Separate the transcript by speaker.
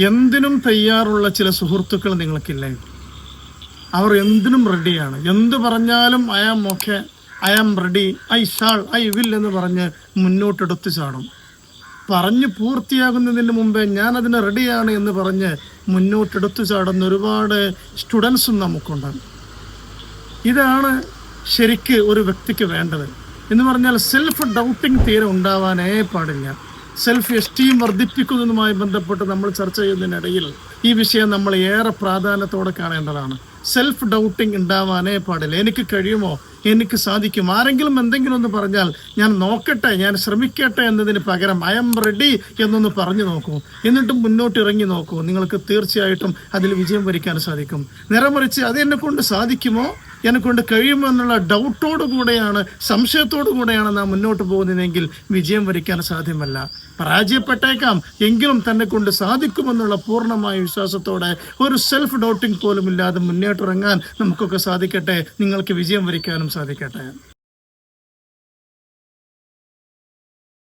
Speaker 1: എന്തിനും തയ്യാറുള്ള ചില സുഹൃത്തുക്കൾ നിങ്ങൾക്കില്ലേ? അവർ എന്തിനും റെഡിയാണ്. എന്ത് പറഞ്ഞാലും I am okay, I am ready, I will എന്ന് പറഞ്ഞ് മുന്നോട്ടെടുത്ത് ചാടും. പറഞ്ഞ് പൂർത്തിയാകുന്നതിന് മുമ്പേ ഞാൻ അതിന് റെഡിയാണ് എന്ന് പറഞ്ഞ് മുന്നോട്ടെടുത്ത് ചാടുന്ന ഒരുപാട് സ്റ്റുഡൻസും നമുക്കുണ്ട്. ഇതാണ് ശരിക്ക് ഒരു വ്യക്തിക്ക് വേണ്ടത്. എന്ന് പറഞ്ഞാൽ സെൽഫ് ഡൗട്ടിങ് തീരെ ഉണ്ടാവാനേ പാടില്ല. സെൽഫ് എസ്റ്റീം വർദ്ധിപ്പിക്കുന്നതുമായി ബന്ധപ്പെട്ട് നമ്മൾ ചർച്ച ചെയ്യുന്നതിനിടയിൽ ഈ വിഷയം നമ്മൾ ഏറെ പ്രാധാന്യത്തോടെ കാണേണ്ടതാണ്. സെൽഫ് ഡൗട്ടിങ് ഉണ്ടാവാനേ പാടില്ല. എനിക്ക് കഴിയുമോ, എനിക്ക് സാധിക്കും, ആരെങ്കിലും എന്തെങ്കിലും ഒന്ന് പറഞ്ഞാൽ ഞാൻ നോക്കട്ടെ, ഞാൻ ശ്രമിക്കട്ടെ എന്നതിന് പകരം ഐ എം റെഡി എന്നൊന്ന് പറഞ്ഞു നോക്കൂ. എന്നിട്ടും മുന്നോട്ട് ഇറങ്ങി നോക്കൂ. നിങ്ങൾക്ക് തീർച്ചയായിട്ടും അതിൽ വിജയം വരിക്കാൻ സാധിക്കും. നേരെമറിച്ച് അത് എന്നെ കൊണ്ട് സാധിക്കുമോ, എന്നെക്കൊണ്ട് കഴിയുമോ എന്നുള്ള ഡൗട്ടോടു കൂടെയാണ്, സംശയത്തോടു കൂടെയാണ് നാം മുന്നോട്ട് പോകുന്നതെങ്കിൽ വിജയം വരിക്കാൻ സാധ്യമല്ല. പരാജയപ്പെട്ടേക്കാം, എങ്കിലും തന്നെ കൊണ്ട് സാധിക്കുമെന്നുള്ള പൂർണ്ണമായ വിശ്വാസത്തോടെ ഒരു സെൽഫ് ഡൗട്ടിങ് പോലും ഇല്ലാതെ മുന്നോട്ടിറങ്ങാൻ നമുക്കൊക്കെ സാധിക്കട്ടെ. നിങ്ങൾക്ക് വിജയം വരിക്കാനും സാധിക്കട്ടെ.